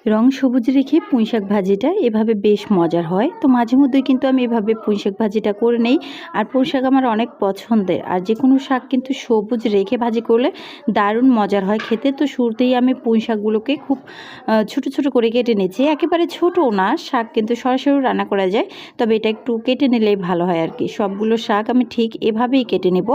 রং সবুজ রেখে পুঁইশাক ভাজিটা এভাবে বেশ মজার হয়। তো মাঝে মধ্যেই কিন্তু আমি এভাবে পুঁইশাক ভাজিটা করে নেই। আর পুঁইশাক আমার অনেক পছন্দের। আর যে কোনো শাক কিন্তু সবুজ রেখে ভাজি করলে দারুণ মজার হয় খেতে। তো শুরুতেই আমি পুঁইশাকগুলোকে খুব ছোট ছোট করে কেটে নিয়েছি। একেবারে ছোটও না, শাক কিন্তু সরাসরি রান্না করা যায়, তবে এটা একটু কেটে নিলেই ভালো হয় আর কি। সবগুলো শাক আমি ঠিক এভাবেই কেটে নেব।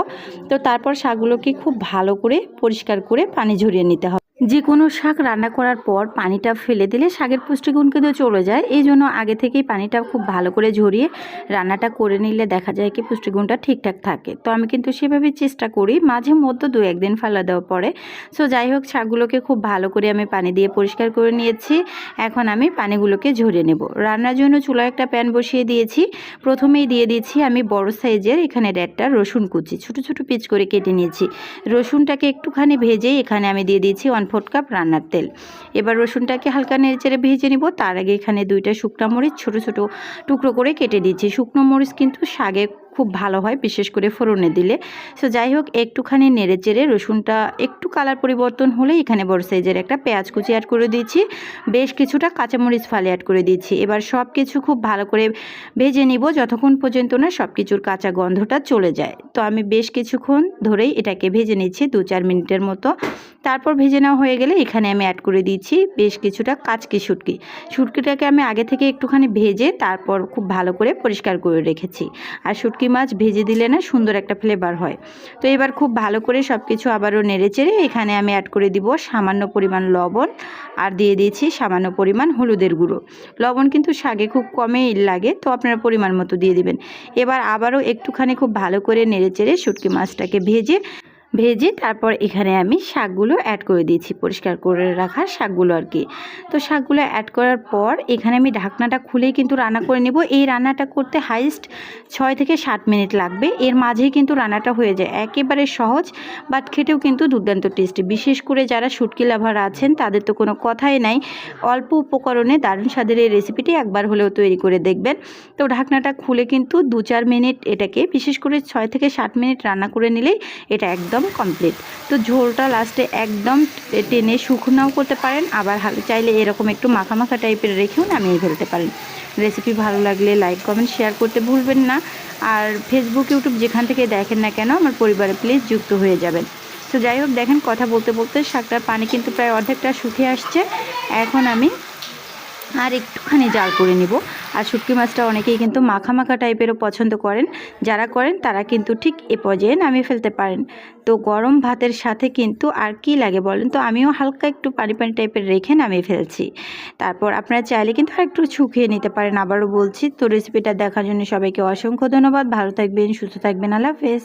তো তারপর শাকগুলোকে খুব ভালো করে পরিষ্কার করে পানি ঝরিয়ে নিতে হবে। যে কোনো শাক রান্না করার পর পানিটা ফেলে দিলে শাকের পুষ্টিগুণ কিন্তু চলে যায়। এই জন্য আগে থেকেই পানিটা খুব ভালো করে ঝরিয়ে রান্নাটা করে নিলে দেখা যায় কি পুষ্টিগুণটা ঠিকঠাক থাকে। তো আমি কিন্তু সেভাবেই চেষ্টা করি, মাঝে মধ্যে 2-1 দিন ফেলা দেওয়া পরে। সো যাই হোক, শাকগুলোকে খুব ভালো করে আমি পানি দিয়ে পরিষ্কার করে নিয়েছি। এখন আমি পানিগুলোকে ঝরিয়ে নেব। রান্নার জন্য চুলায় একটা প্যান বসিয়ে দিয়েছি। প্রথমেই দিয়ে দিচ্ছি আমি বড় সাইজের এখানে 1.5টা রসুন কুচি ছোট ছোট পিস করে কেটে নিয়েছি। রসুনটাকে একটুখানি ভেজে এখানে আমি দিয়ে দিচ্ছি 1/4 কাপ রান্নার তেল। এবার রসুনটাকে হালকা নেড়েচেড়ে ভেজে নিব। তার আগে এখানে 2টা শুকনো মরিচ ছোট ছোট টুকরো করে কেটে দিচ্ছি। শুকনো মরিচ কিন্তু শাকে খুব ভালো হয়, বিশেষ করে ফোড়নে দিলে। সো যাই হোক, একটুখানি নেড়েচেড়ে রসুনটা একটু কালার পরিবর্তন হলে এখানে বড় সাইজের একটা পেঁয়াজ কুচি অ্যাড করে দিচ্ছি। বেশ কিছুটা কাঁচামরিচ ফালি অ্যাড করে দিচ্ছি। এবার সব কিছু খুব ভালো করে ভেজে নিব যতক্ষণ পর্যন্ত না সব কিছুর কাঁচা গন্ধটা চলে যায়। তো আমি বেশ কিছুক্ষণ ধরেই এটাকে ভেজে নিচ্ছি, 2-4 মিনিটের মতো। তারপর ভেজে নেওয়া হয়ে গেলে এখানে আমি অ্যাড করে দিচ্ছি বেশ কিছুটা কাচকি শুটকি। শুটকিটাকে আমি আগে থেকে একটুখানি ভেজে তারপর খুব ভালো করে পরিষ্কার করে রেখেছি। আর শুটকি মাছ ভেজে দিলে না সুন্দর একটা ফ্লেভার হয়। তো এবার খুব ভালো করে সব কিছু আবারও নেড়েচেড়ে এখানে আমি অ্যাড করে দিব সামান্য পরিমাণ লবণ, আর দিয়ে দিয়েছি সামান্য পরিমাণ হলুদের গুঁড়ো। লবণ কিন্তু শাকে খুব কমই লাগে, তো আপনারা পরিমাণ মতো দিয়ে দিবেন। এবার আবারও একটুখানি খুব ভালো করে নেড়েচেড়ে শুটকি মাছটাকে ভেজে তারপর এখানে আমি শাকগুলো অ্যাড করে দিয়েছি, পরিষ্কার করে রাখা শাকগুলো আর কি। তো শাকগুলো অ্যাড করার পর এখানে আমি ঢাকনাটা খুলেই কিন্তু রান্না করে নেব। এই রান্নাটা করতে হাইস্ট 6 থেকে 7 মিনিট লাগবে। এর মাঝেই কিন্তু রান্নাটা হয়ে যায়। একেবারে সহজ, বাট খেতেও কিন্তু দুর্দান্ত টেস্টি। বিশেষ করে যারা শুটকি লাভার আছেন তাদের তো কোনো কথাই নাই। অল্প উপকরণে দারুণ স্বাদের এই রেসিপিটি একবার হলেও তৈরি করে দেখবেন। তো ঢাকনাটা খুলে কিন্তু 2-4 মিনিট এটাকে, বিশেষ করে 6 থেকে 7 মিনিট রান্না করে নিলেই এটা একদম কমপ্লিট। তো ঝোলটা লাস্টে একদম টেনে শুকনাও করতে পারেন, আবার চাইলে এরকম একটু মাখা মাখা টাইপের রেখেও নামিয়ে ফেলতে পারেন। রেসিপি ভালো লাগলে লাইক কমেন্ট শেয়ার করতে ভুলবেন না। আর ফেসবুক ইউটিউব যেখান থেকে দেখেন না কেন আমার পরিবারে প্লিজ যুক্ত হয়ে যাবেন। তো যাই হোক, দেখেন কথা বলতে বলতে শাকটার পানি কিন্তু প্রায় অর্ধেকটা শুকিয়ে আসছে। এখন আমি আর একটুখানি জাল করে নিব। আর শুটকি মাছটা অনেকেই কিন্তু মাখা মাখা টাইপেরও পছন্দ করেন। যারা করেন তারা কিন্তু ঠিক এ পর্যায়ে নামিয়ে ফেলতে পারেন। তো গরম ভাতের সাথে কিন্তু আর কি লাগে বলেন? তো আমিও হালকা একটু পানি পানি টাইপের রেখে নামিয়ে ফেলছি। তারপর আপনারা চাইলে কিন্তু আর একটু শুকিয়ে নিতে পারেন, আবারও বলছি। তো রেসিপিটা দেখার জন্য সবাইকে অসংখ্য ধন্যবাদ। ভালো থাকবেন, সুস্থ থাকবেন। আল্লাহ হাফেজ।